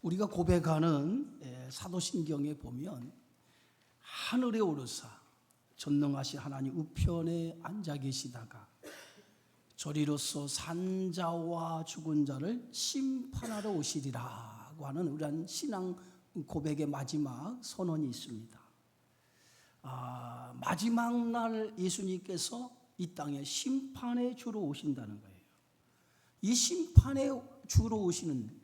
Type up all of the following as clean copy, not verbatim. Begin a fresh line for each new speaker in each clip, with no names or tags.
우리가 고백하는 사도신경에 보면 하늘에 오르사 전능하신 하나님 우편에 앉아 계시다가 저리로서 산자와 죽은 자를 심판하러 오시리라고 하는 우리한 신앙 고백의 마지막 선언이 있습니다. 마지막 날 예수님께서 이 땅에 심판의 주로 오신다는 거예요. 이 심판의 주로 오시는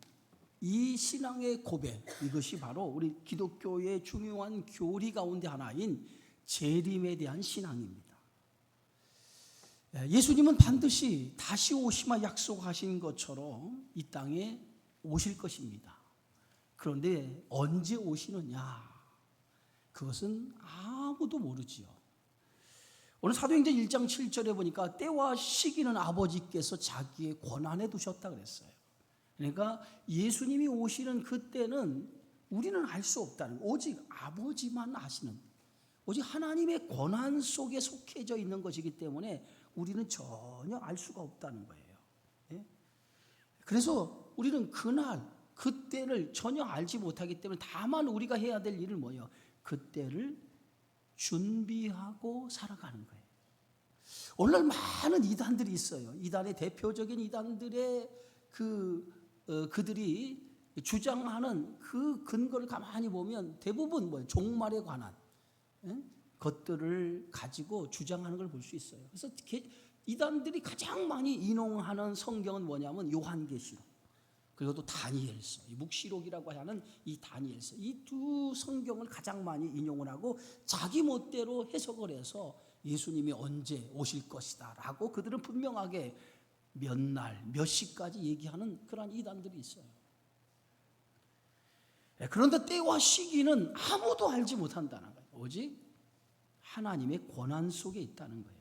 이 신앙의 고백, 이것이 바로 우리 기독교의 중요한 교리 가운데 하나인 재림에 대한 신앙입니다. 예수님은 반드시 다시 오시마 약속하신 것처럼 이 땅에 오실 것입니다. 그런데 언제 오시느냐, 그것은 아무도 모르지요. 오늘 사도행전 1장 7절에 보니까 때와 시기는 아버지께서 자기의 권한에 두셨다 그랬어요. 그러니까 예수님이 오시는 그때는 우리는 알 수 없다는, 오직 아버지만 아시는, 오직 하나님의 권한 속에 속해져 있는 것이기 때문에 우리는 전혀 알 수가 없다는 거예요. 그래서 우리는 그날 그때를 전혀 알지 못하기 때문에 다만 우리가 해야 될 일은 뭐예요? 그때를 준비하고 살아가는 거예요. 오늘날 많은 이단들이 있어요. 이단의 대표적인 이단들의 그들이 주장하는 그 근거를 가만히 보면 대부분 뭐예요? 종말에 관한 것들을 가지고 주장하는 걸 볼 수 있어요. 그래서 이단들이 가장 많이 인용하는 성경은 뭐냐면 요한계시록, 그리고 또 다니엘서, 묵시록이라고 하는 이 다니엘서, 이 두 성경을 가장 많이 인용을 하고 자기 멋대로 해석을 해서 예수님이 언제 오실 것이다 라고 그들은 분명하게 몇 날, 몇 시까지 얘기하는 그런 이단들이 있어요. 그런데 때와 시기는 아무도 알지 못한다는 거예요. 오직 하나님의 권한 속에 있다는 거예요.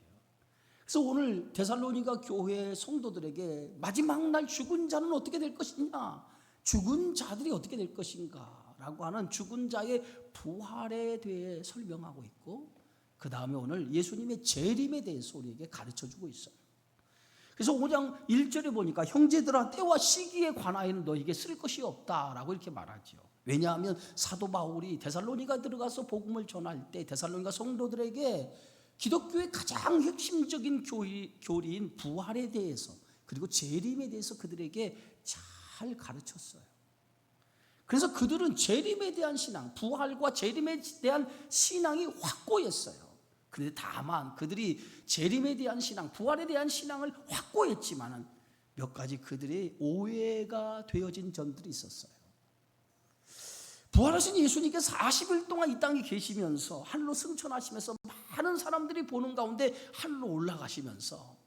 그래서 오늘 데살로니가 교회 성도들에게 마지막 날 죽은 자는 어떻게 될 것이냐, 죽은 자들이 어떻게 될 것인가 라고 하는 죽은 자의 부활에 대해 설명하고 있고, 그 다음에 오늘 예수님의 재림에 대해서 우리에게 가르쳐주고 있어요. 그래서 5장 1절에 보니까 형제들아 때와 시기에 관하여는 너에게 쓸 것이 없다라고 이렇게 말하죠. 왜냐하면 사도 바울이 데살로니가 들어가서 복음을 전할 때 데살로니가 성도들에게 기독교의 가장 핵심적인 교리인 부활에 대해서 그리고 재림에 대해서 그들에게 잘 가르쳤어요. 그래서 그들은 재림에 대한 신앙, 부활과 재림에 대한 신앙이 확고했어요. 그런데 다만 그들이 재림에 대한 신앙, 부활에 대한 신앙을 확고했지만은 몇 가지 그들의 오해가 되어진 점들이 있었어요. 부활하신 예수님께서 40일 동안 이 땅에 계시면서 하늘로 승천하시면서 많은 사람들이 보는 가운데 하늘로 올라가시면서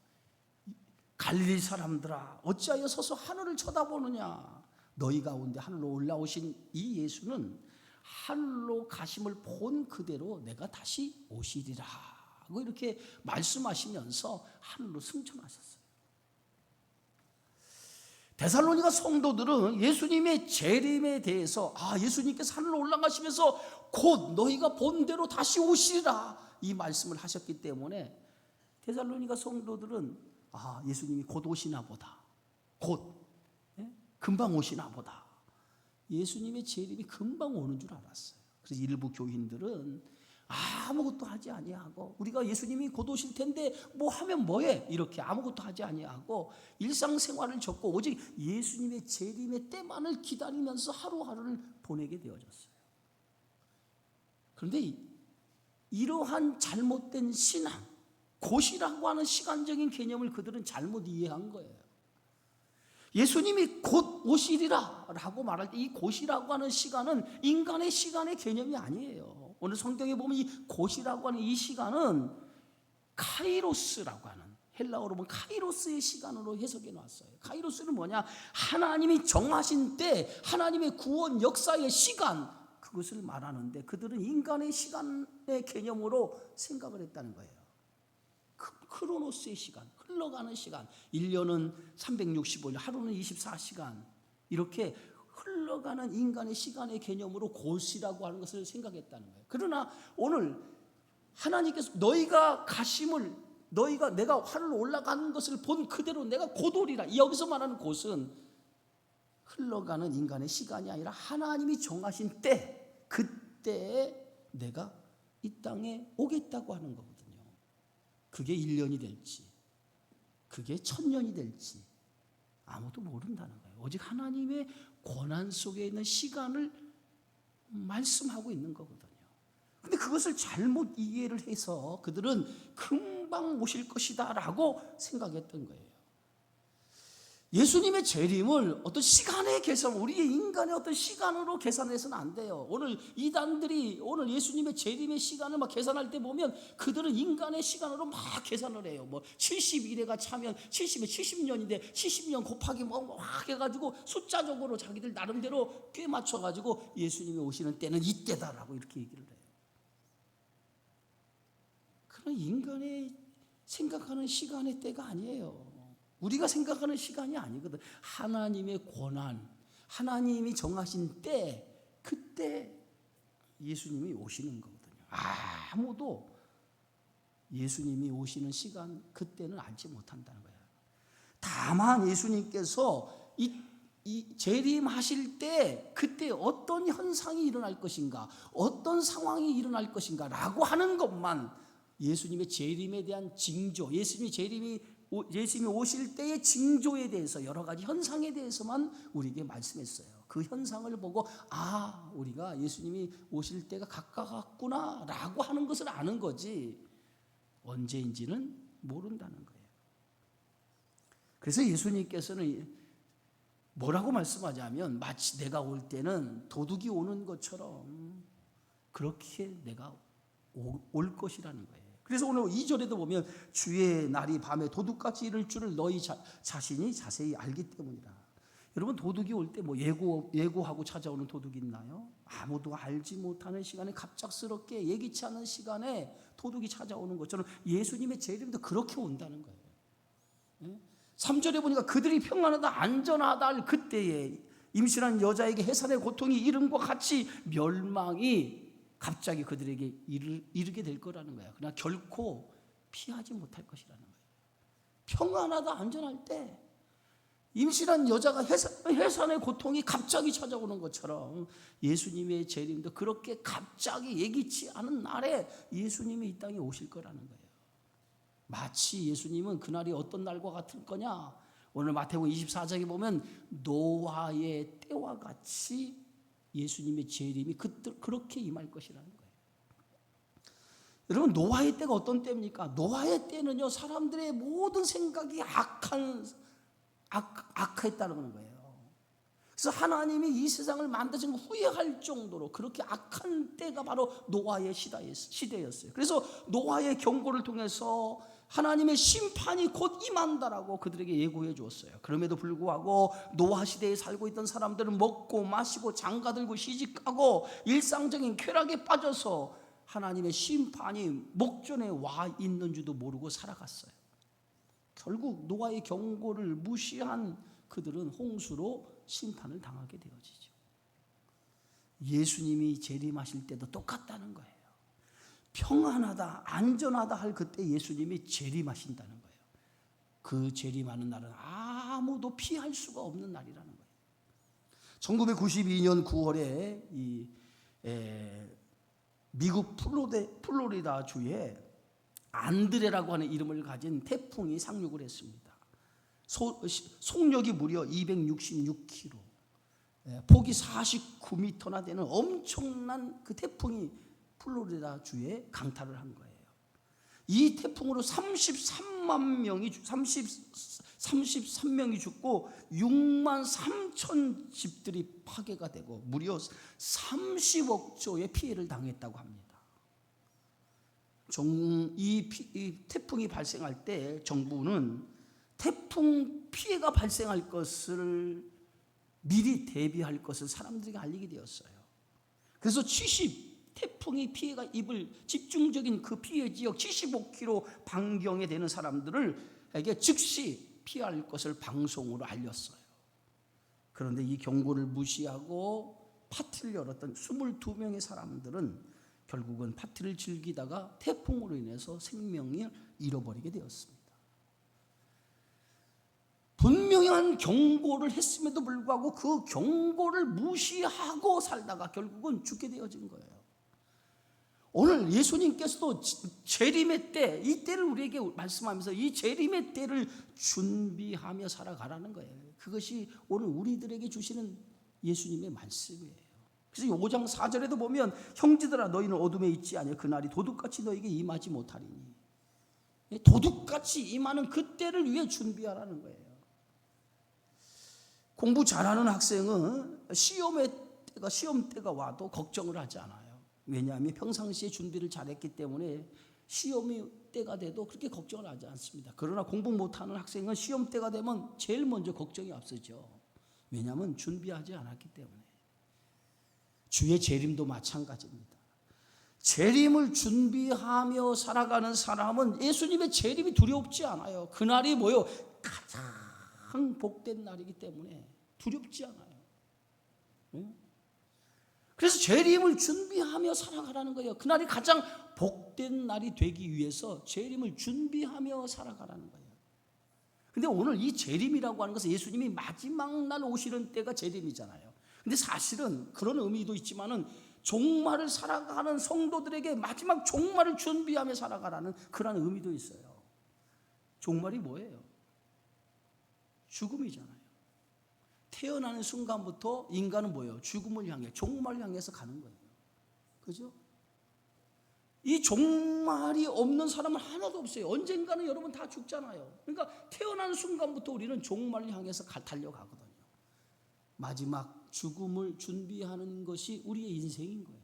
갈릴리 사람들아 어찌하여 서서 하늘을 쳐다보느냐, 너희 가운데 하늘로 올라오신 이 예수는 하늘로 가심을 본 그대로 내가 다시 오시리라 하고 이렇게 말씀하시면서 하늘로 승천하셨어요. 데살로니가 성도들은 예수님의 재림에 대해서 예수님께서 하늘로 올라가시면서 곧 너희가 본 대로 다시 오시리라 이 말씀을 하셨기 때문에 데살로니가 성도들은 예수님이 곧 오시나 보다, 곧 금방 오시나 보다, 예수님의 재림이 금방 오는 줄 알았어요. 그래서 일부 교인들은 아무것도 하지 아니하고 우리가 예수님이 곧 오실 텐데 뭐 하면 뭐해, 이렇게 아무것도 하지 아니하고 일상생활을 접고 오직 예수님의 재림의 때만을 기다리면서 하루하루를 보내게 되어졌어요. 그런데 이러한 잘못된 신앙, 곧이라고 하는 시간적인 개념을 그들은 잘못 이해한 거예요. 예수님이 곧 오시리라 라고 말할 때 이 곧이라고 하는 시간은 인간의 시간의 개념이 아니에요. 오늘 성경에 보면 이 곧이라고 하는 이 시간은 카이로스라고 하는, 헬라어로 보면 카이로스의 시간으로 해석해 놨어요. 카이로스는 뭐냐, 하나님이 정하신 때 하나님의 구원 역사의 시간, 그것을 말하는데 그들은 인간의 시간의 개념으로 생각을 했다는 거예요. 크로노스의 시간, 흘러가는 시간, 1년은 365일, 하루는 24시간, 이렇게 흘러가는 인간의 시간의 개념으로 곧이라고 하는 것을 생각했다는 거예요. 그러나 오늘 하나님께서 너희가 가심을, 내가 하늘로 올라가는 것을 본 그대로 내가 곧 오리라, 여기서 말하는 곧은 흘러가는 인간의 시간이 아니라 하나님이 정하신 때, 그때에 내가 이 땅에 오겠다고 하는 거거든요. 그게 1년이 될지 그게 1000년이 될지 아무도 모른다는 거예요. 오직 하나님의 권한 속에 있는 시간을 말씀하고 있는 거거든요. 근데 그것을 잘못 이해를 해서 그들은 금방 오실 것이다 라고 생각했던 거예요. 예수님의 재림을 어떤 시간의 계산, 우리의 인간의 어떤 시간으로 계산해서는 안 돼요. 오늘 이단들이 오늘 예수님의 재림의 시간을 막 계산할 때 보면 그들은 인간의 시간으로 막 계산을 해요. 뭐 71회가 차면 70에 70년인데 70년 곱하기 막 해가지고 숫자적으로 자기들 나름대로 꽤 맞춰가지고 예수님이 오시는 때는 이때다라고 이렇게 얘기를 해요. 그런 인간의 생각하는 시간의 때가 아니에요. 우리가 생각하는 시간이 아니거든. 하나님의 권한, 하나님이 정하신 때, 그때 예수님이 오시는 거거든요. 아무도 예수님이 오시는 시간, 그때는 알지 못한다는 거예요. 다만 예수님께서 이 재림하실 때 그때 어떤 현상이 일어날 것인가, 어떤 상황이 일어날 것인가 라고 하는 것만, 예수님의 재림에 대한 징조, 예수님이 오실 때의 징조에 대해서, 여러 가지 현상에 대해서만 우리에게 말씀했어요. 그 현상을 보고 우리가 예수님이 오실 때가 가까웠구나 라고 하는 것을 아는 거지 언제인지는 모른다는 거예요. 그래서 예수님께서는 뭐라고 말씀하자면, 마치 내가 올 때는 도둑이 오는 것처럼 그렇게 내가 올 것이라는 거예요. 그래서 오늘 2절에도 보면 주의 날이 밤에 도둑같이 이를 줄을 너희 자신이 자세히 알기 때문이다. 여러분, 도둑이 올 때 뭐 예고하고 찾아오는 도둑이 있나요? 아무도 알지 못하는 시간에, 갑작스럽게 예기치 않은 시간에 도둑이 찾아오는 것처럼 예수님의 재림도 그렇게 온다는 거예요. 3절에 보니까 그들이 평안하다 안전하다 할 그때에 임신한 여자에게 해산의 고통이 이름과 같이 멸망이 갑자기 그들에게 이르게 될 거라는 거야. 그러나 결코 피하지 못할 것이라는 거예요. 평안하다 안전할 때 임신한 여자가 해산의 고통이 갑자기 찾아오는 것처럼 예수님의 재림도 그렇게 갑자기 예기치 않은 날에 예수님이 이 땅에 오실 거라는 거예요. 마치 예수님은 그날이 어떤 날과 같을 거냐, 오늘 마태복음 24장에 보면 노아의 때와 같이 예수님의 재림이 그렇게 임할 것이라는 거예요. 여러분, 노아의 때가 어떤 때입니까? 노아의 때는요, 사람들의 모든 생각이 악했다는 거예요. 그래서 하나님이 이 세상을 만드신 걸 후회할 정도로 그렇게 악한 때가 바로 노아의 시대였어요. 그래서 노아의 경고를 통해서 하나님의 심판이 곧 임한다라고 그들에게 예고해 주었어요. 그럼에도 불구하고 노아 시대에 살고 있던 사람들은 먹고 마시고 장가들고 시집가고 일상적인 쾌락에 빠져서 하나님의 심판이 목전에 와 있는 줄도 모르고 살아갔어요. 결국 노아의 경고를 무시한 그들은 홍수로 심판을 당하게 되어지죠. 예수님이 재림하실 때도 똑같다는 거예요. 평안하다 안전하다 할 그때 예수님이 재림하신다는 거예요. 그 재림하는 날은 아무도 피할 수가 없는 날이라는 거예요. 1992년 9월에 미국 플로리다 주에 안드레라고 하는 이름을 가진 태풍이 상륙을 했습니다. 속력이 무려 266km, 폭이 49m나 되는 엄청난 그 태풍이 플로리다 주에 강타를 한 거예요. 이 태풍으로 33명이 죽고 6만 3천 집들이 파괴가 되고 무려 30억 조의 피해를 당했다고 합니다. 이 태풍이 발생할 때 정부는 태풍 피해가 발생할 것을 미리 대비할 것을 사람들에게 알리게 되었어요. 그래서 태풍이 피해가 입을 집중적인 그 피해 지역 75km 반경에 되는 사람들에게 즉시 피할 것을 방송으로 알렸어요. 그런데 이 경고를 무시하고 파티를 열었던 22명의 사람들은 결국은 파티를 즐기다가 태풍으로 인해서 생명을 잃어버리게 되었습니다. 분명히 분명한 경고를 했음에도 불구하고 그 경고를 무시하고 살다가 결국은 죽게 되어진 거예요. 오늘 예수님께서도 재림의 때, 이 때를 우리에게 말씀하면서 이 재림의 때를 준비하며 살아가라는 거예요. 그것이 오늘 우리들에게 주시는 예수님의 말씀이에요. 그래서 5장 4절에도 보면 형제들아 너희는 어둠에 있지 아니하 그날이 도둑같이 너희에게 임하지 못하리니, 도둑같이 임하는 그 때를 위해 준비하라는 거예요. 공부 잘하는 학생은 시험 때가 와도 걱정을 하지 않아요. 왜냐하면 평상시에 준비를 잘했기 때문에 시험이 때가 돼도 그렇게 걱정을 하지 않습니다. 그러나 공부 못하는 학생은 시험 때가 되면 제일 먼저 걱정이 앞서죠. 왜냐하면 준비하지 않았기 때문에. 주의 재림도 마찬가지입니다. 재림을 준비하며 살아가는 사람은 예수님의 재림이 두렵지 않아요. 그날이 뭐요? 가장 복된 날이기 때문에 두렵지 않아요. 그래서 재림을 준비하며 살아가라는 거예요. 그날이 가장 복된 날이 되기 위해서 재림을 준비하며 살아가라는 거예요. 근데 오늘 이 재림이라고 하는 것은 예수님이 마지막 날 오시는 때가 재림이잖아요. 근데 사실은 그런 의미도 있지만은 종말을 살아가는 성도들에게 마지막 종말을 준비하며 살아가라는 그런 의미도 있어요. 종말이 뭐예요? 죽음이잖아요. 태어나는 순간부터 인간은 뭐예요? 죽음을 향해, 종말을 향해서 가는 거예요. 그죠? 이 종말이 없는 사람은 하나도 없어요. 언젠가는 여러분 다 죽잖아요. 그러니까 태어나는 순간부터 우리는 종말을 향해서 달려가거든요. 마지막 죽음을 준비하는 것이 우리의 인생인 거예요.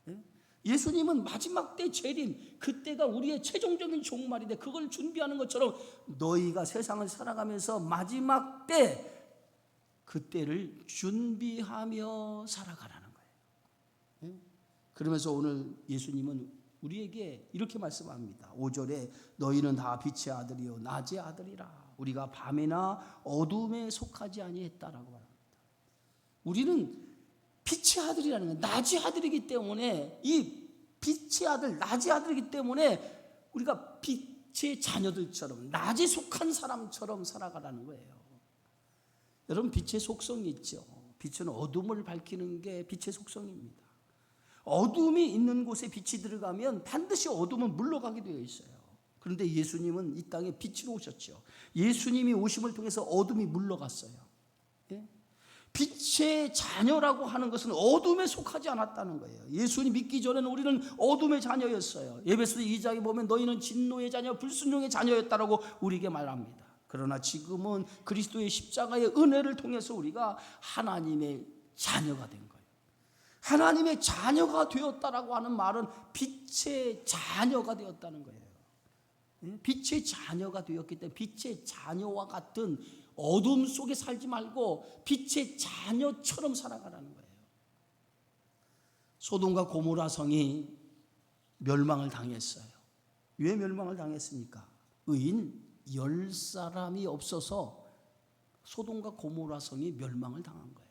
네? 예수님은 마지막 때 재림, 그때가 우리의 최종적인 종말인데 그걸 준비하는 것처럼 너희가 세상을 살아가면서 마지막 때 그때를 준비하며 살아가라는 거예요. 그러면서 오늘 예수님은 우리에게 이렇게 말씀합니다. 5절에 너희는 다 빛의 아들이요 낮의 아들이라. 우리가 밤이나 어둠에 속하지 아니했다라고 말합니다. 우리는 빛의 아들이라는 거예요. 낮의 아들이기 때문에, 이 빛의 아들, 낮의 아들이기 때문에 우리가 빛의 자녀들처럼, 낮에 속한 사람처럼 살아가라는 거예요. 여러분, 빛의 속성이 있죠. 빛은 어둠을 밝히는 게 빛의 속성입니다. 어둠이 있는 곳에 빛이 들어가면 반드시 어둠은 물러가게 되어 있어요. 그런데 예수님은 이 땅에 빛으로 오셨죠. 예수님이 오심을 통해서 어둠이 물러갔어요. 예? 빛의 자녀라고 하는 것은 어둠에 속하지 않았다는 거예요. 예수님 믿기 전에는 우리는 어둠의 자녀였어요. 에베소 2장에 보면 너희는 진노의 자녀, 불순종의 자녀였다라고 우리에게 말합니다. 그러나 지금은 그리스도의 십자가의 은혜를 통해서 우리가 하나님의 자녀가 된 거예요. 하나님의 자녀가 되었다라고 하는 말은 빛의 자녀가 되었다는 거예요. 빛의 자녀가 되었기 때문에 빛의 자녀와 같은 어둠 속에 살지 말고 빛의 자녀처럼 살아가라는 거예요. 소돔과 고모라 성이 멸망을 당했어요. 왜 멸망을 당했습니까? 의인 10사람이 없어서 소돔과 고모라 성이 멸망을 당한 거예요.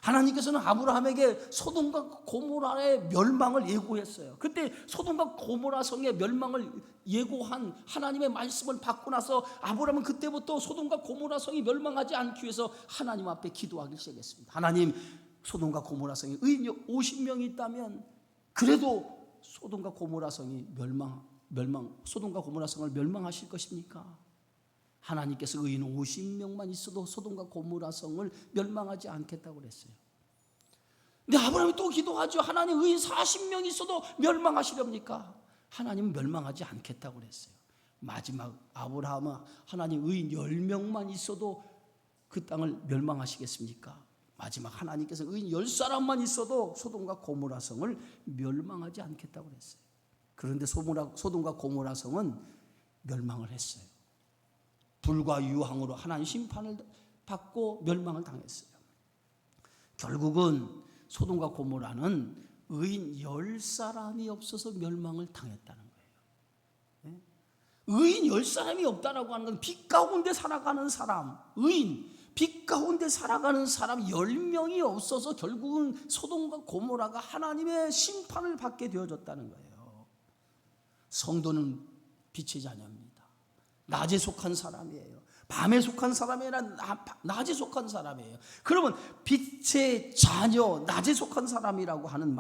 하나님께서는 아브라함에게 소돔과 고모라의 멸망을 예고했어요. 그때 소돔과 고모라 성의 멸망을 예고한 하나님의 말씀을 받고 나서 아브라함은 그때부터 소돔과 고모라 성이 멸망하지 않기 위해서 하나님 앞에 기도하기 시작했습니다. 하나님, 소돔과 고모라 성에 의인이 50명이 있다면 그래도 소돔과 고모라 성이 소돔과 고모라 성을 멸망하실 것입니까? 하나님께서 의인 50명만 있어도 소돔과 고모라 성을 멸망하지 않겠다고 그랬어요. 근데 아브라함이 또 기도하죠. 하나님, 의인 40명 있어도 멸망하시렵니까? 하나님은 멸망하지 않겠다고 그랬어요. 마지막 아브라함은 하나님, 의인 10명만 있어도 그 땅을 멸망하시겠습니까? 마지막 하나님께서 의인 10사람만 있어도 소돔과 고모라 성을 멸망하지 않겠다고 그랬어요. 그런데 소돔과 고모라 성은 멸망을 했어요. 불과 유황으로 하나님 심판을 받고 멸망을 당했어요. 결국은 소돔과 고모라는 의인 10사람이 없어서 멸망을 당했다는 거예요. 의인 10사람이 없다라고 하는 건 빛 가운데 살아가는 사람, 의인, 빛 가운데 살아가는 사람 10명이 없어서 결국은 소돔과 고모라가 하나님의 심판을 받게 되어졌다는 거예요. 성도는 빛의 자녀입니다. 낮에 속한 사람이에요. 밤에 속한 사람이 아니라 낮에 속한 사람이에요. 그러면 빛의 자녀, 낮에 속한 사람이라고 하는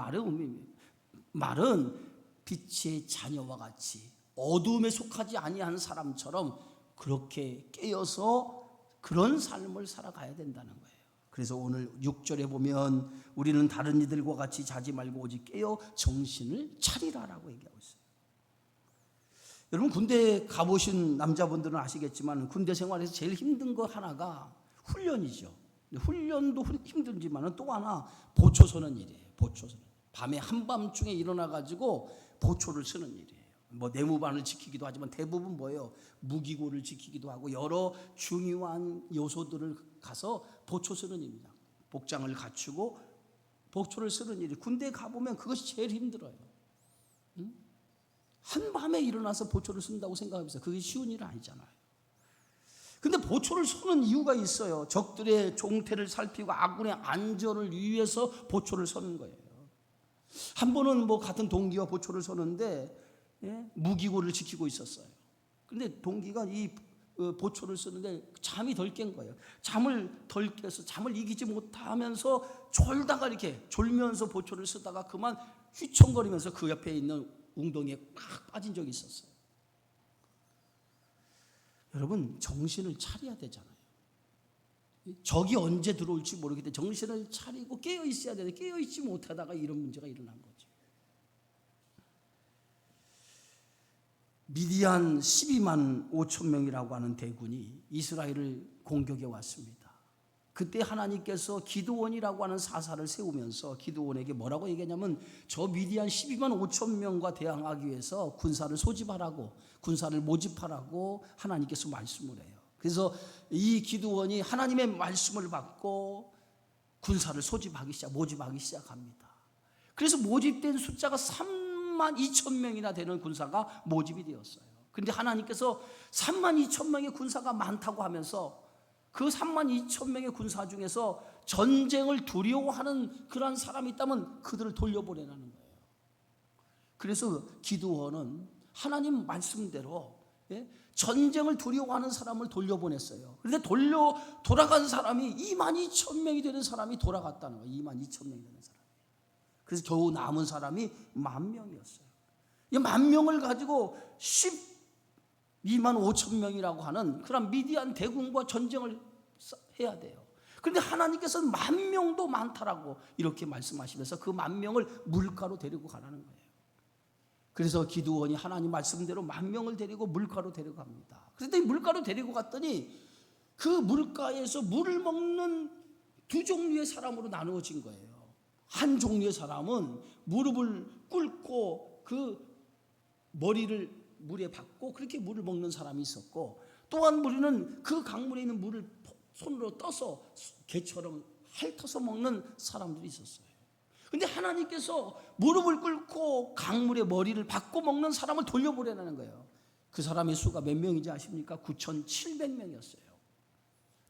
말은 빛의 자녀와 같이 어둠에 속하지 아니한 사람처럼 그렇게 깨어서 그런 삶을 살아가야 된다는 거예요. 그래서 오늘 6절에 보면 우리는 다른 이들과 같이 자지 말고 오직 깨어 정신을 차리라라고 얘기하고 있어요. 여러분 군대 가보신 남자분들은 아시겠지만 군대 생활에서 제일 힘든 거 하나가 훈련이죠. 훈련도 힘들지만 또 하나 보초 서는 일이에요. 보초 서는. 밤에 한밤중에 일어나가지고 보초를 쓰는 일이에요. 뭐 내무반을 지키기도 하지만 대부분 뭐예요? 무기고를 지키기도 하고 여러 중요한 요소들을 가서 보초 쓰는 일입니다. 복장을 갖추고 보초를 쓰는 일이 군대에 가보면 그것이 제일 힘들어요. 한밤에 일어나서 보초를 쓴다고 생각하면서 그게 쉬운 일은 아니잖아요. 근데 보초를 서는 이유가 있어요. 적들의 종태를 살피고 아군의 안전을 위해서 보초를 서는 거예요. 한 번은 뭐 같은 동기와 보초를 서는데 무기고를 지키고 있었어요. 근데 동기가 이 보초를 쓰는데 잠이 덜 깬 거예요. 잠을 덜 깨서 잠을 이기지 못하면서 졸다가 이렇게 졸면서 보초를 쓰다가 그만 휘청거리면서 그 옆에 있는 웅덩이에 팍 빠진 적이 있었어요. 여러분 정신을 차려야 되잖아요. 적이 언제 들어올지 모르기 때문에 정신을 차리고 깨어 있어야 되는데 깨어 있지 못하다가 이런 문제가 일어난 거죠. 미디안 12만 5천 명이라고 하는 대군이 이스라엘을 공격해 왔습니다. 그때 하나님께서 기드온이라고 하는 사사를 세우면서 기드온에게 뭐라고 얘기하냐면 저 미디안 12만 5천 명과 대항하기 위해서 군사를 소집하라고 군사를 모집하라고 하나님께서 말씀을 해요. 그래서 이 기드온이 하나님의 말씀을 받고 군사를 모집하기 시작합니다. 그래서 모집된 숫자가 3만 2천 명이나 되는 군사가 모집이 되었어요. 그런데 하나님께서 3만 2천 명의 군사가 많다고 하면서 그 3만 2천 명의 군사 중에서 전쟁을 두려워하는 그러한 사람이 있다면 그들을 돌려보내라는 거예요. 그래서 기드온은 하나님 말씀대로 전쟁을 두려워하는 사람을 돌려보냈어요. 그런데 돌아간 사람이 2만 2천 명이 되는 사람이 돌아갔다는 거예요. 2만 2천 명이 되는 사람. 그래서 겨우 남은 사람이 10,000명이었어요. 이 10,000명을 가지고 12만 5천 명이라고 하는 그런 미디안 대군과 전쟁을 해야 돼요. 그런데 하나님께서는 10,000명도 많다라고 이렇게 말씀하시면서 그 10,000명을 물가로 데리고 가라는 거예요. 그래서 기드온이 하나님 말씀대로 10,000명을 데리고 물가로 데려갑니다. 그런데 물가로 데리고 갔더니 그 물가에서 물을 먹는 두 종류의 사람으로 나누어진 거예요. 한 종류의 사람은 무릎을 꿇고 그 머리를 물에 박고 그렇게 물을 먹는 사람이 있었고, 또한 무리는 그 강물에 있는 물을 손으로 떠서 개처럼 핥아서 먹는 사람들이 있었어요. 그런데 하나님께서 무릎을 꿇고 강물에 머리를 박고 먹는 사람을 돌려보내라는 거예요. 그 사람의 수가 몇 명인지 아십니까? 9,700명이었어요.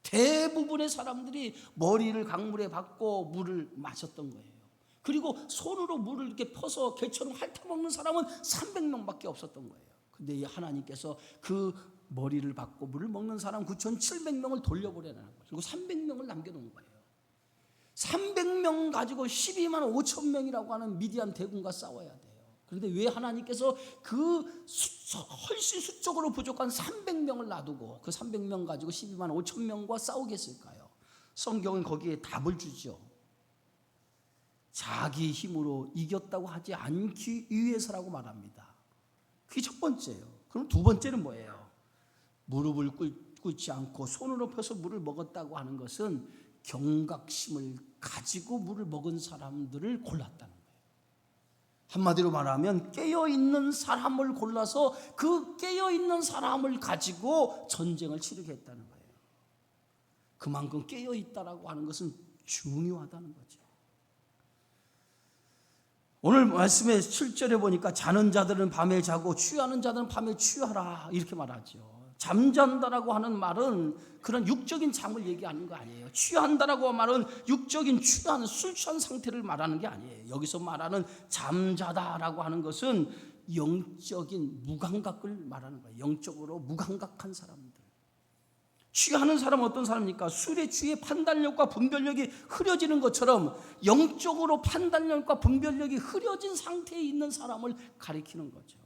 대부분의 사람들이 머리를 강물에 박고 물을 마셨던 거예요. 그리고 손으로 물을 이렇게 퍼서 개처럼 핥아먹는 사람은 300명밖에 없었던 거예요. 근데 하나님께서 그 머리를 박고 물을 먹는 사람 9,700명을 돌려보내라는 거예요. 그리고 300명을 남겨놓은 거예요. 300명 가지고 12만 5천 명이라고 하는 미디안 대군과 싸워야 돼요. 그런데 왜 하나님께서 그 훨씬 수적으로 부족한 300명을 놔두고 그 300명 가지고 12만 5천 명과 싸우겠을까요? 성경은 거기에 답을 주죠. 자기 힘으로 이겼다고 하지 않기 위해서라고 말합니다. 그게 첫 번째예요. 그럼 두 번째는 뭐예요? 무릎을 꿇지 않고 손으로 펴서 물을 먹었다고 하는 것은 경각심을 가지고 물을 먹은 사람들을 골랐다는 거예요. 한마디로 말하면 깨어있는 사람을 골라서 그 깨어있는 사람을 가지고 전쟁을 치르게 했다는 거예요. 그만큼 깨어있다라고 하는 것은 중요하다는 거죠. 오늘 말씀의 7절에 보니까 자는 자들은 밤에 자고 취하는 자들은 밤에 취하라 이렇게 말하죠. 잠잔다라고 하는 말은 그런 육적인 잠을 얘기하는 거 아니에요. 취한다라고 하는 말은 육적인 술 취한 상태를 말하는 게 아니에요. 여기서 말하는 잠자다라고 하는 것은 영적인 무감각을 말하는 거예요. 영적으로 무감각한 사람들. 취하는 사람은 어떤 사람입니까? 술에 취해 판단력과 분별력이 흐려지는 것처럼 영적으로 판단력과 분별력이 흐려진 상태에 있는 사람을 가리키는 거죠.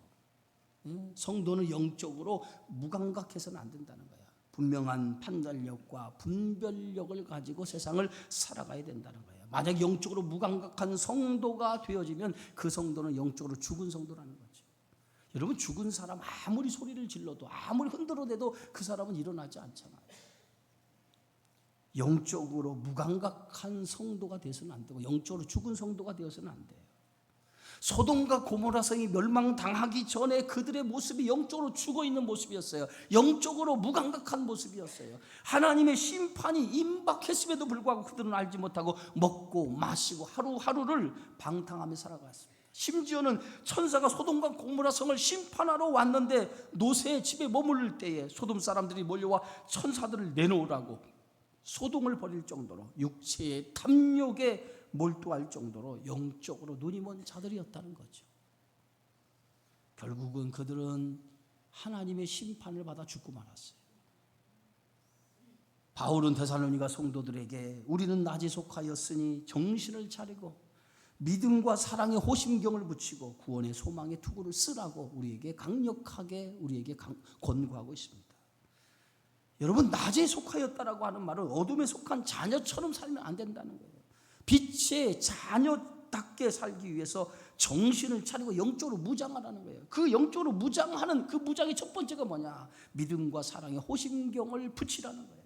성도는 영적으로 무감각해서는 안 된다는 거야. 분명한 판단력과 분별력을 가지고 세상을 살아가야 된다는 거예요. 만약 영적으로 무감각한 성도가 되어지면 그 성도는 영적으로 죽은 성도라는 거죠. 여러분, 죽은 사람 아무리 소리를 질러도 아무리 흔들어대도 그 사람은 일어나지 않잖아요. 영적으로 무감각한 성도가 되어서는 안 되고 영적으로 죽은 성도가 되어서는 안 돼요. 소돔과 고모라 성이 멸망당하기 전에 그들의 모습이 영적으로 죽어있는 모습이었어요. 영적으로 무감각한 모습이었어요. 하나님의 심판이 임박했음에도 불구하고 그들은 알지 못하고 먹고 마시고 하루하루를 방탕하며 살아갔습니다. 심지어는 천사가 소돔과 고모라 성을 심판하러 왔는데 노새의 집에 머무를 때에 소돔 사람들이 몰려와 천사들을 내놓으라고 소동을 벌일 정도로 육체의 탐욕에 몰두할 정도로 영적으로 눈이 먼 자들이었다는 거죠. 결국은 그들은 하나님의 심판을 받아 죽고 말았어요. 바울은 데살로니가 성도들에게 우리는 낮에 속하였으니 정신을 차리고 믿음과 사랑의 호심경을 붙이고 구원의 소망의 투구를 쓰라고 우리에게 강력하게 권고하고 있습니다. 여러분, 낮에 속하였다라고 하는 말은 어둠에 속한 자녀처럼 살면 안 된다는 거예요. 빛의 자녀답게 살기 위해서 정신을 차리고 영적으로 무장하라는 거예요. 그 영적으로 무장하는 그 무장의 첫 번째가 뭐냐? 믿음과 사랑의 호심경을 붙이라는 거예요.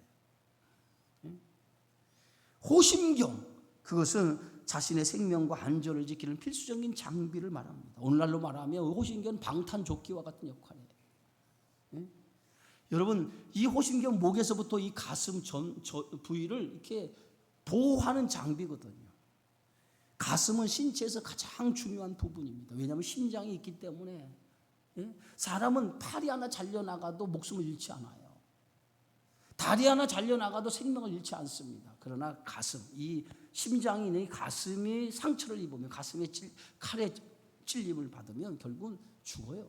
호심경, 그것은 자신의 생명과 안전을 지키는 필수적인 장비를 말합니다. 오늘날로 말하면 호심경은 방탄조끼와 같은 역할이에요. 여러분, 이 호심경 목에서부터 이 가슴 부위를 이렇게 보호하는 장비거든요. 가슴은 신체에서 가장 중요한 부분입니다. 왜냐하면 심장이 있기 때문에. 사람은 팔이 하나 잘려나가도 목숨을 잃지 않아요. 다리 하나 잘려나가도 생명을 잃지 않습니다. 그러나 가슴, 이 심장이 있는 이 가슴이 상처를 입으면, 가슴에 칼에 찔림을 받으면 결국은 죽어요.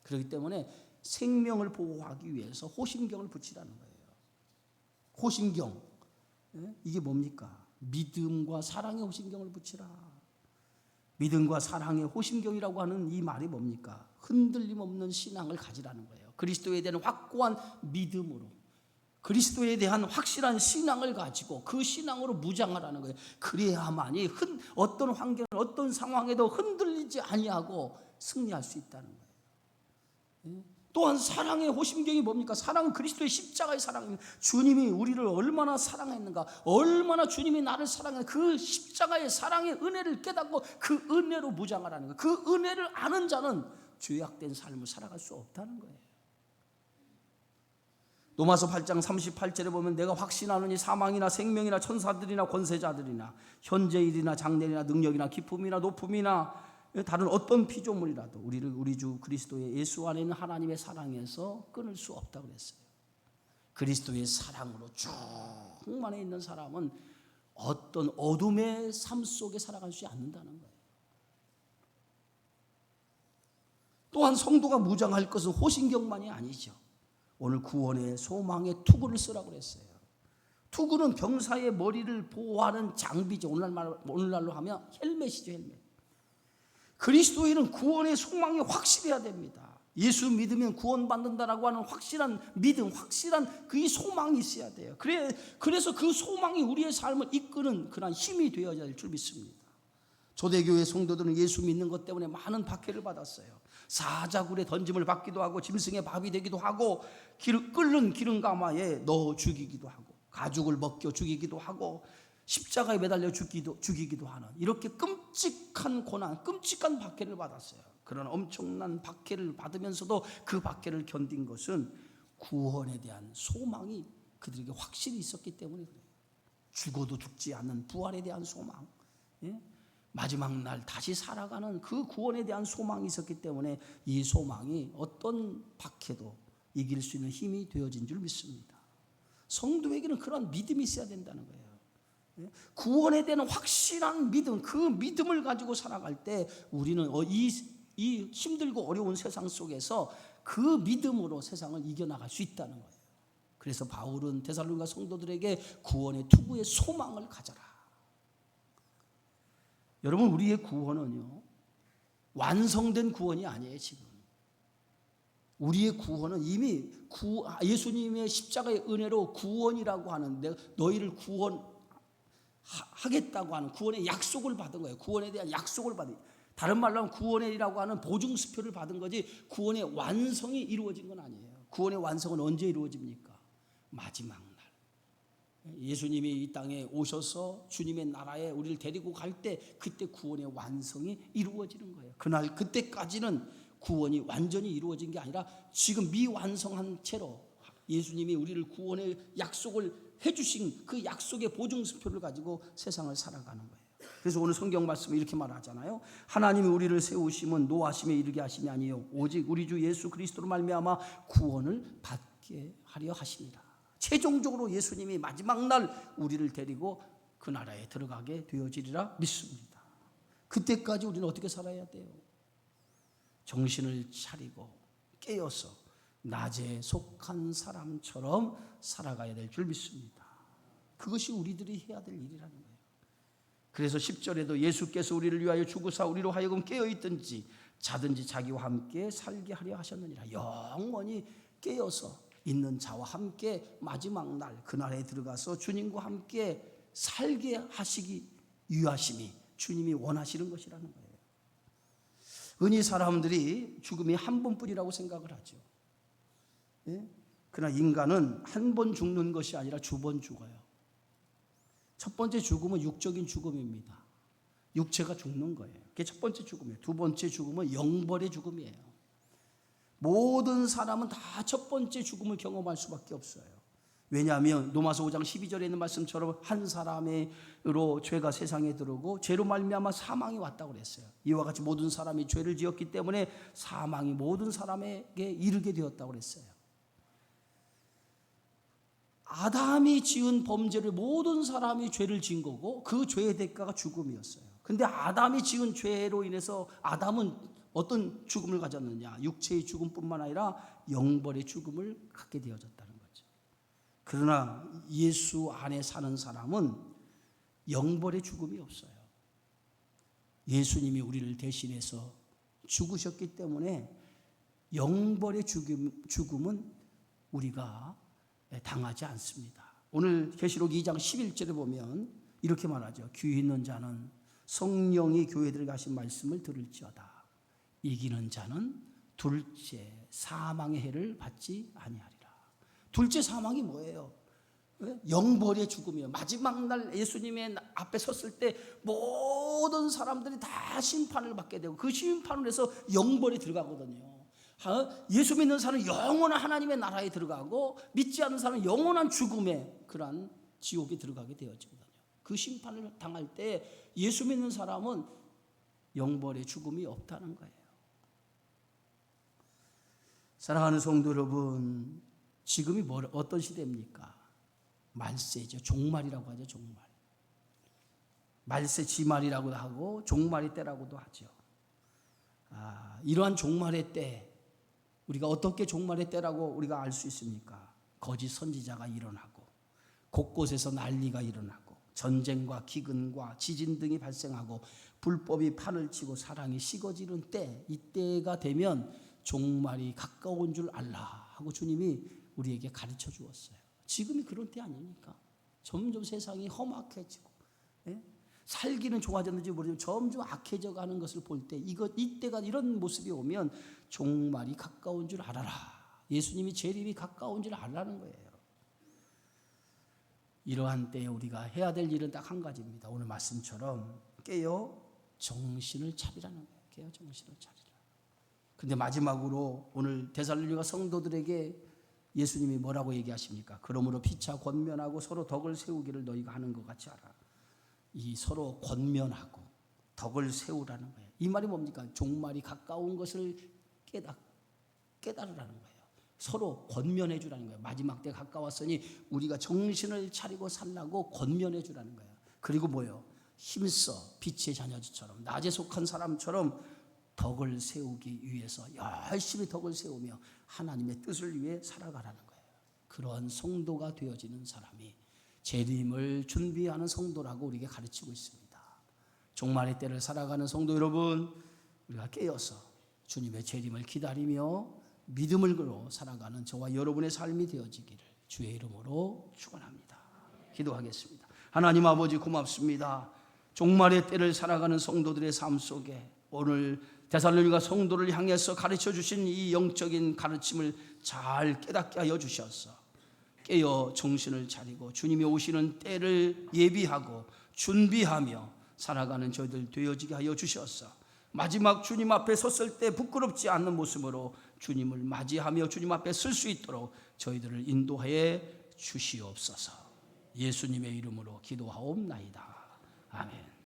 그렇기 때문에 생명을 보호하기 위해서 호심경을 붙이라는 거예요. 호심경, 이게 뭡니까? 믿음과 사랑의 호심경을 붙이라. 믿음과 사랑의 호심경이라고 하는 이 말이 뭡니까? 흔들림 없는 신앙을 가지라는 거예요. 그리스도에 대한 확고한 믿음으로, 그리스도에 대한 확실한 신앙을 가지고 그 신앙으로 무장하라는 거예요. 그래야만이 어떤 환경, 어떤 상황에도 흔들리지 아니하고 승리할 수 있다는 거예요. 또한 사랑의 호심경이 뭡니까? 사랑은 그리스도의 십자가의 사랑입니다. 주님이 우리를 얼마나 사랑했는가, 얼마나 주님이 나를 사랑했는가, 그 십자가의 사랑의 은혜를 깨닫고 그 은혜로 무장하라는 거예요. 그 은혜를 아는 자는 죄악된 삶을 살아갈 수 없다는 거예요. 로마서 8장 38절에 보면 내가 확신하노니 사망이나 생명이나 천사들이나 권세자들이나 현재일이나 장래일이나 능력이나 기쁨이나 높음이나 다른 어떤 피조물이라도 우리를 우리 주 그리스도의 예수 안에 있는 하나님의 사랑에서 끊을 수 없다고 그랬어요. 그리스도의 사랑으로 충만해 있는 사람은 어떤 어둠의 삶 속에 살아갈 수 않는다는 거예요. 또한 성도가 무장할 것은 호심경만이 아니죠. 오늘 구원의 소망의 투구를 쓰라고 그랬어요. 투구는 병사의 머리를 보호하는 장비죠. 오늘날로 하면 헬멧이죠, 헬멧. 그리스도인은 구원의 소망이 확실해야 됩니다. 예수 믿으면 구원받는다라고 하는 확실한 믿음, 확실한 그 소망이 있어야 돼요. 그래서 그 소망이 우리의 삶을 이끄는 그런 힘이 되어야 될 줄 믿습니다. 초대교회 성도들은 예수 믿는 것 때문에 많은 박해를 받았어요. 사자굴에 던짐을 받기도 하고 짐승의 밥이 되기도 하고 끓는 기름가마에 넣어 죽이기도 하고 가죽을 벗겨 죽이기도 하고 십자가에 매달려 죽이기도 하는 이렇게 끔찍한 고난, 끔찍한 박해를 받았어요. 그런 엄청난 박해를 받으면서도 그 박해를 견딘 것은 구원에 대한 소망이 그들에게 확실히 있었기 때문에 그래요. 죽어도 죽지 않는 부활에 대한 소망, 마지막 날 다시 살아가는 그 구원에 대한 소망이 있었기 때문에 이 소망이 어떤 박해도 이길 수 있는 힘이 되어진 줄 믿습니다. 성도에게는 그런 믿음이 있어야 된다는 거예요. 구원에 대한 확실한 믿음, 그 믿음을 가지고 살아갈 때 우리는 이 힘들고 어려운 세상 속에서 그 믿음으로 세상을 이겨나갈 수 있다는 거예요. 그래서 바울은 데살로니가 성도들에게 구원의 투구의 소망을 가져라. 여러분, 우리의 구원은요, 완성된 구원이 아니에요. 지금 우리의 구원은 이미 예수님의 십자가의 은혜로 구원이라고 하는, 너희를 구원하겠다고 하는 구원의 약속을 받은 거예요. 구원에 대한 약속을 받은, 다른 말로 하면 구원이라고 하는 보증수표를 받은 거지, 구원의 완성이 이루어진 건 아니에요. 구원의 완성은 언제 이루어집니까? 마지막 날 예수님이 이 땅에 오셔서 주님의 나라에 우리를 데리고 갈 때, 그때 구원의 완성이 이루어지는 거예요. 그때까지는 구원이 완전히 이루어진 게 아니라 지금 미완성한 채로 예수님이 우리를 구원의 약속을 해주신 그 약속의 보증수표를 가지고 세상을 살아가는 거예요. 그래서 오늘 성경 말씀에 이렇게 말하잖아요. 하나님이 우리를 세우심은 노하심에 이르게 하심이 아니요 오직 우리 주 예수 그리스도로 말미암아 구원을 받게 하려 하십니다. 최종적으로 예수님이 마지막 날 우리를 데리고 그 나라에 들어가게 되어지리라 믿습니다. 그때까지 우리는 어떻게 살아야 돼요? 정신을 차리고 깨어서 낮에 속한 사람처럼 살아가야 될 줄 믿습니다. 그것이 우리들이 해야 될 일이라는 거예요. 그래서 10절에도 예수께서 우리를 위하여 죽으사 우리로 하여금 깨어있든지 자든지 자기와 함께 살게 하려 하셨느니라. 영원히 깨어서 있는 자와 함께 마지막 날 그날에 들어가서 주님과 함께 살게 하시기 위하심이 주님이 원하시는 것이라는 거예요. 흔히 사람들이 죽음이 한 번뿐이라고 생각을 하죠. 예? 그러나 인간은 한 번 죽는 것이 아니라 두 번 죽어요. 첫 번째 죽음은 육적인 죽음입니다. 육체가 죽는 거예요. 그게 첫 번째 죽음이에요. 두 번째 죽음은 영벌의 죽음이에요. 모든 사람은 다 첫 번째 죽음을 경험할 수밖에 없어요. 왜냐하면 로마서 5장 12절에 있는 말씀처럼 한 사람으로 죄가 세상에 들어오고 죄로 말미암아 사망이 왔다고 그랬어요. 이와 같이 모든 사람이 죄를 지었기 때문에 사망이 모든 사람에게 이르게 되었다고 그랬어요. 아담이 지은 범죄를 모든 사람이 죄를 지은 거고 그 죄의 대가가 죽음이었어요. 그런데 아담이 지은 죄로 인해서 아담은 어떤 죽음을 가졌느냐? 육체의 죽음뿐만 아니라 영벌의 죽음을 갖게 되어졌다는 거죠. 그러나 예수 안에 사는 사람은 영벌의 죽음이 없어요. 예수님이 우리를 대신해서 죽으셨기 때문에 영벌의 죽음은 우리가 당하지 않습니다. 오늘 계시록 2장 11절에 보면 이렇게 말하죠. 귀 있는 자는 성령이 교회들에게 하신 말씀을 들을지어다. 이기는 자는 둘째 사망의 해를 받지 아니하리라. 둘째 사망이 뭐예요? 영벌의 죽음이에요. 마지막 날 예수님의 앞에 섰을 때 모든 사람들이 다 심판을 받게 되고 그 심판을 해서 영벌에 들어가거든요. 예수 믿는 사람은 영원한 하나님의 나라에 들어가고 믿지 않는 사람은 영원한 죽음의 그러한 지옥에 들어가게 되어지거든요. 그 심판을 당할 때 예수 믿는 사람은 영벌의 죽음이 없다는 거예요. 사랑하는 성도 여러분, 지금이 어떤 시대입니까? 말세죠. 종말이라고 하죠. 종말. 말세 지말이라고도 하고 종말의 때라고도 하죠. 이러한 종말의 때 우리가 어떻게 종말의 때라고 우리가 알 수 있습니까? 거짓 선지자가 일어나고 곳곳에서 난리가 일어나고 전쟁과 기근과 지진 등이 발생하고 불법이 판을 치고 사랑이 식어지는 때, 이때가 되면 종말이 가까운 줄 알라 하고 주님이 우리에게 가르쳐 주었어요. 지금이 그런 때 아닙니까? 점점 세상이 험악해지고 살기는 좋아졌는지 모르지만 점점 악해져 가는 것을 볼 때 이때가 이런 모습이 오면 종말이 가까운 줄 알아라. 예수님이 재림이 가까운 줄 알라는 거예요. 이러한 때에 우리가 해야 될 일은 딱 한 가지입니다. 오늘 말씀처럼 깨어 정신을 차리라는 거예요. 깨어 정신을 차리라. 근데 마지막으로 오늘 데살로니가 성도들에게 예수님이 뭐라고 얘기하십니까? 그러므로 피차 권면하고 서로 덕을 세우기를 너희가 하는 것 같이 하라. 이 서로 권면하고 덕을 세우라는 거예요. 이 말이 뭡니까? 종말이 가까운 것을 깨달으라는 거예요. 서로 권면해 주라는 거예요. 마지막 때 가까웠으니 우리가 정신을 차리고 살라고 권면해 주라는 거예요. 그리고 뭐요? 힘써 빛의 자녀처럼 낮에 속한 사람처럼 덕을 세우기 위해서 열심히 덕을 세우며 하나님의 뜻을 위해 살아가라는 거예요. 그러한 성도가 되어지는 사람이 재림을 준비하는 성도라고 우리에게 가르치고 있습니다. 종말의 때를 살아가는 성도 여러분, 우리가 깨어서 주님의 재림을 기다리며 믿음을 걸어 살아가는 저와 여러분의 삶이 되어지기를 주의 이름으로 축원합니다. 기도하겠습니다. 하나님 아버지 고맙습니다. 종말의 때를 살아가는 성도들의 삶 속에 오늘 데살로니가 성도를 향해서 가르쳐 주신 이 영적인 가르침을 잘 깨닫게 하여 주셔서 깨어 정신을 차리고 주님이 오시는 때를 예비하고 준비하며 살아가는 저희들 되어지게 하여 주셔서 마지막 주님 앞에 섰을 때 부끄럽지 않는 모습으로 주님을 맞이하며 주님 앞에 설 수 있도록 저희들을 인도하여 주시옵소서. 예수님의 이름으로 기도하옵나이다. 아멘.